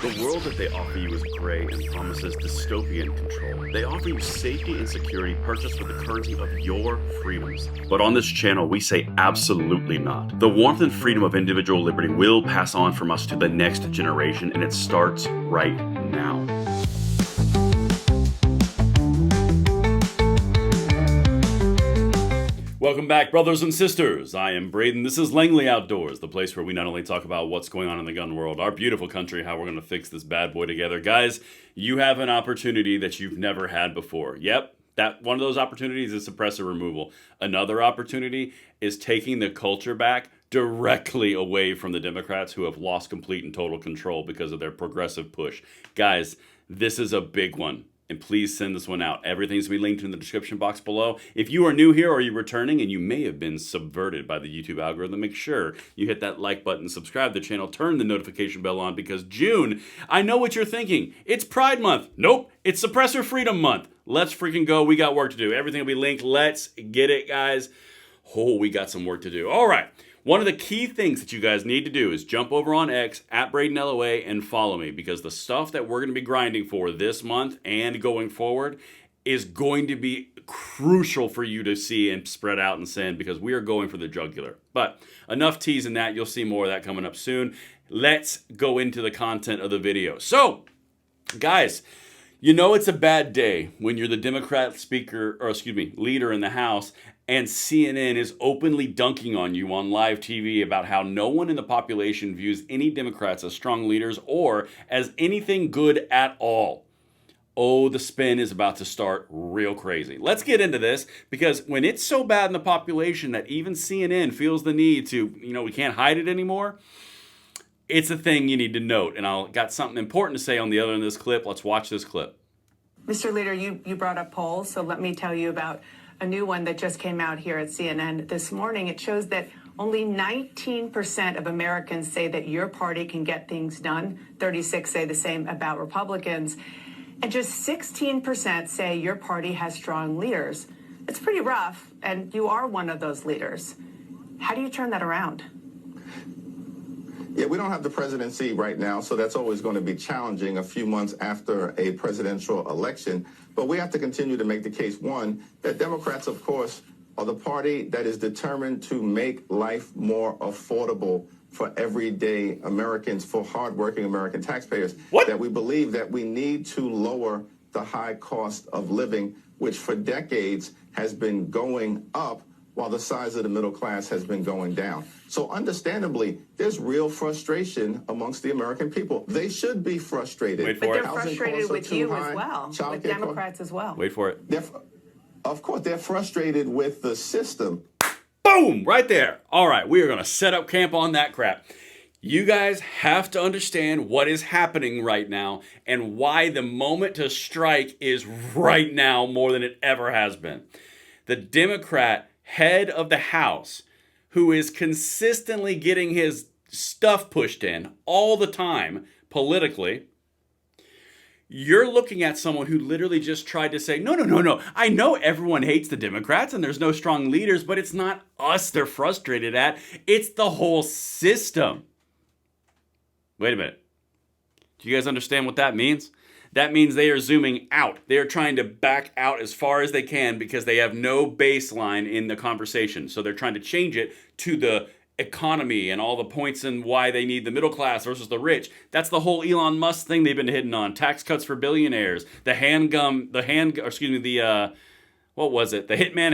The world that they offer you is gray and promises dystopian control. They offer you safety and security purchased with the currency of your freedoms. But on this channel, we say absolutely not. The warmth and freedom of individual liberty will pass on from us to the next generation, and it starts right now. Welcome back, brothers and sisters. I am Braden. This is Langley Outdoors, the place where we not only talk about what's going on in the gun world, our beautiful country, how we're going to fix this bad boy together. Guys, you have an opportunity that you've never had before. Yep, that one of those opportunities is suppressor removal. Another opportunity is taking the culture back directly away from the Democrats who have lost complete and total control because of their progressive push. Guys, this is a big one. And please send this one out. Everything's going to be linked in the description box below. If you are new here or you're returning and you may have been subverted by the YouTube algorithm, make sure you hit that like button, subscribe to the channel, turn the notification bell on, because June, I know what you're thinking. It's Pride Month. Nope, it's Suppressor Freedom Month. Let's freaking go. We got work to do. Everything will be linked. Let's get it, guys. Oh, we got some work to do. All right. One of the key things that you guys need to do is jump over on X at Braden LOA and follow me, because the stuff that we're going to be grinding for this month and going forward is going to be crucial for you to see and spread out and send, because we are going for the jugular. But enough teasing that. You'll see more of that coming up soon. Let's go into the content of the video. So, guys, you know it's a bad day when you're the Democrat leader in the House, and CNN is openly dunking on you on live TV about how no one in the population views any Democrats as strong leaders or as anything good at all. Oh, the spin is about to start real crazy. Let's get into this, because when it's so bad in the population that even CNN feels the need to, we can't hide it anymore, it's a thing you need to note. And I got something important to say on the other end of this clip. Let's watch this clip. Mr. Leader, you brought up polls, so let me tell you about a new one that just came out here at CNN this morning. It shows that only 19% of Americans say that your party can get things done. 36 say the same about Republicans. And just 16% say your party has strong leaders. It's pretty rough, and you are one of those leaders. How do you turn that around? Yeah, we don't have the presidency right now, so that's always going to be challenging a few months after a presidential election. But we have to continue to make the case, one, that Democrats, of course, are the party that is determined to make life more affordable for everyday Americans, for hardworking American taxpayers. What? That we believe that we need to lower the high cost of living, which for decades has been going up, while the size of the middle class has been going down. So understandably, there's real frustration amongst the American people. They should be frustrated. Wait for But it. they're frustrated with you as well, with Democrats as well. Wait for it. Of course, they're frustrated with the system. Boom! Right there. All right, we are going to set up camp on that crap. You guys have to understand what is happening right now and why the moment to strike is right now more than it ever has been. The Democrat head of the House, who is consistently getting his stuff pushed in all the time politically, you're looking at someone who literally just tried to say, no. I know everyone hates the Democrats and there's no strong leaders, but it's not us they're frustrated at. It's the whole system. Wait a minute. Do you guys understand what that means? That means they are zooming out. They are trying to back out as far as they can because they have no baseline in the conversation. So they're trying to change it to the economy and all the points and why they need the middle class versus the rich. That's the whole Elon Musk thing they've been hitting on. Tax cuts for billionaires, the hitman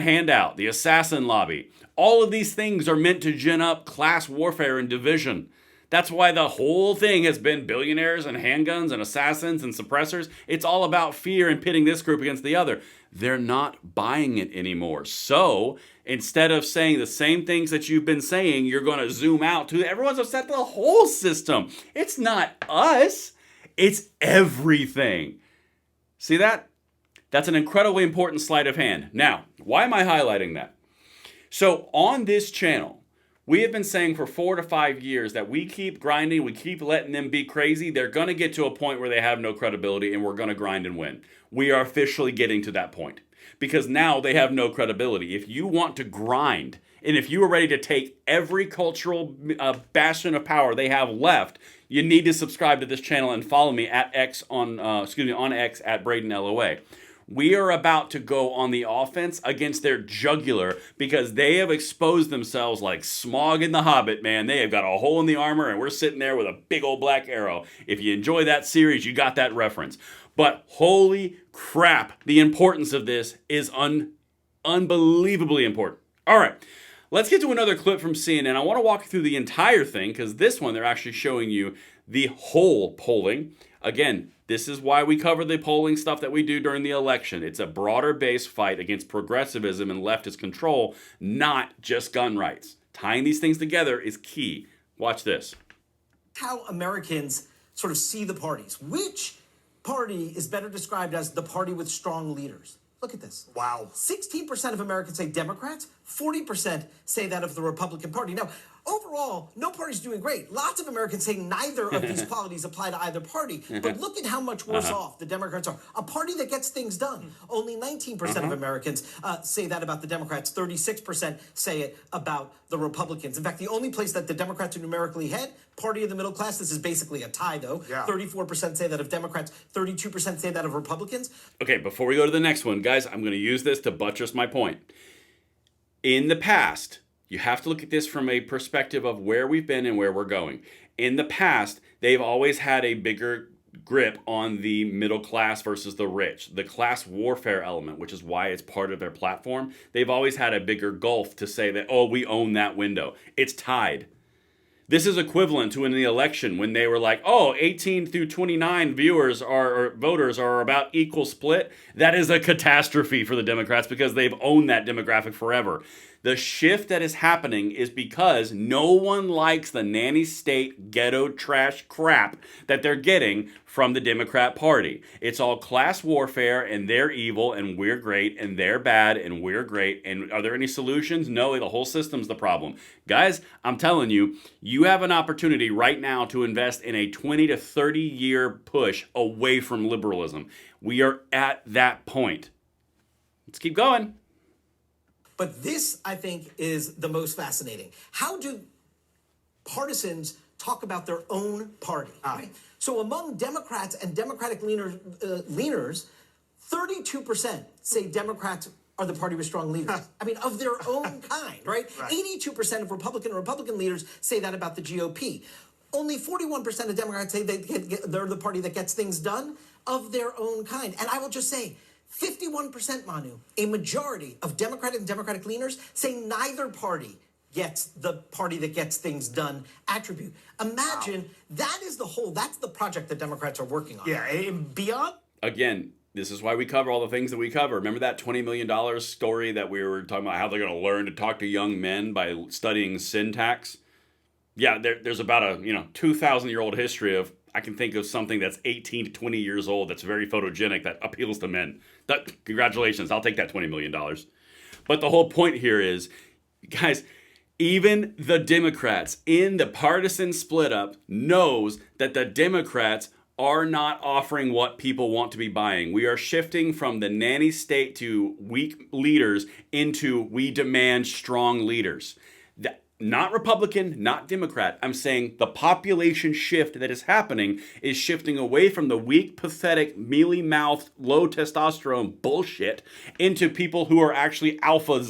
handout, the assassin lobby. All of these things are meant to gin up class warfare and division. That's why the whole thing has been billionaires and handguns and assassins and suppressors. It's all about fear and pitting this group against the other. They're not buying it anymore. So instead of saying the same things that you've been saying, you're going to zoom out to everyone's upset the whole system. It's not us. It's everything. See that? That's an incredibly important sleight of hand. Now, why am I highlighting that? So on this channel, we have been saying for 4 to 5 years that we keep grinding, we keep letting them be crazy. They're going to get to a point where they have no credibility and we're going to grind and win. We are officially getting to that point because now they have no credibility. If you want to grind and if you are ready to take every cultural bastion of power they have left, you need to subscribe to this channel and follow me at X on X at Braden LOA. We are about to go on the offense against their jugular because they have exposed themselves like Smaug in The Hobbit, man. They have got a hole in the armor, and we're sitting there with a big old black arrow. If you enjoy that series, you got that reference. But holy crap, the importance of this is unbelievably important. All right, let's get to another clip from CNN. I want to walk through the entire thing because this one, they're actually showing you the whole polling. Again, this is why we cover the polling stuff that we do during the election. It's a broader based fight against progressivism and leftist control, not just gun rights. Tying these things together is key. Watch this. How Americans sort of see the parties. Which party is better described as the party with strong leaders? Look at this. Wow. 16% of Americans say Democrats, 40% say that of the Republican Party. Now, overall, no party's doing great. Lots of Americans say neither of these qualities apply to either party. But look at how much worse off the Democrats are. A party that gets things done. Only 19% of Americans say that about the Democrats. 36% say it about the Republicans. In fact, the only place that the Democrats are numerically ahead, party of the middle class, this is basically a tie, though. Yeah. 34% say that of Democrats, 32% say that of Republicans. Okay, before we go to the next one, guys, I'm going to use this to buttress my point. In the past, you have to look at this from a perspective of where we've been and where we're going. In the past, they've always had a bigger grip on the middle class versus the rich. The class warfare element, which is why it's part of their platform, they've always had a bigger gulf to say that, oh, we own that window. It's tied. This is equivalent to in the election when they were like, oh, 18 through 29 voters are about equal split. That is a catastrophe for the Democrats because they've owned that demographic forever. The shift that is happening is because no one likes the nanny state ghetto trash crap that they're getting from the Democrat Party. It's all class warfare and they're evil and we're great and they're bad and we're great. And are there any solutions? No, the whole system's the problem. Guys, I'm telling you, you have an opportunity right now to invest in a 20 to 30 year push away from liberalism. We are at that point. Let's keep going. But this, I think, is the most fascinating. How do partisans talk about their own party? Right? So among Democrats and Democratic leaners, 32% say Democrats are the party with strong leaders. I mean, of their own kind, right? 82% of Republican leaders say that about the GOP. Only 41% of Democrats say they're the party that gets things done of their own kind. And I will just say, 51%, Manu, a majority of Democratic and Democratic leaners say neither party gets the party that gets things done attribute. Imagine that's the project that Democrats are working on. Yeah, and beyond. Again, this is why we cover all the things that we cover. Remember that $20 million story that we were talking about how they're going to learn to talk to young men by studying syntax? Yeah, there's about a 2,000-year-old history of, I can think of something that's 18 to 20 years old that's very photogenic that appeals to men. Congratulations, I'll take that $20 million. But the whole point here is, guys, even the Democrats in the partisan split up knows that the Democrats are not offering what people want to be buying. We are shifting from the nanny state to weak leaders into we demand strong leaders. Not Republican, not Democrat. I'm saying the population shift that is happening is shifting away from the weak, pathetic, mealy-mouthed, low testosterone bullshit into people who are actually alpha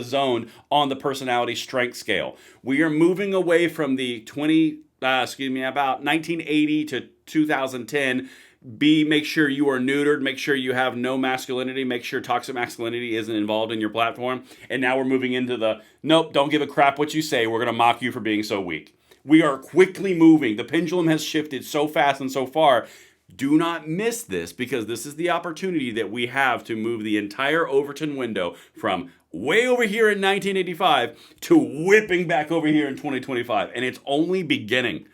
zone on the personality strength scale. We are moving away from the about 1980 to 2010. Make sure you are neutered, make sure you have no masculinity, make sure toxic masculinity isn't involved in your platform. And now we're moving into the, nope, don't give a crap what you say, we're going to mock you for being so weak. We are quickly moving. The pendulum has shifted so fast and so far. Do not miss this because this is the opportunity that we have to move the entire Overton window from way over here in 1985 to whipping back over here in 2025. And it's only beginning.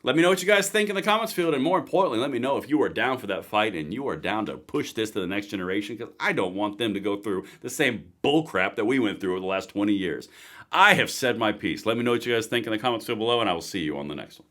Let me know what you guys think in the comments field, and more importantly, let me know if you are down for that fight and you are down to push this to the next generation, because I don't want them to go through the same bullcrap that we went through over the last 20 years. I have said my piece. Let me know what you guys think in the comments field below, and I will see you on the next one.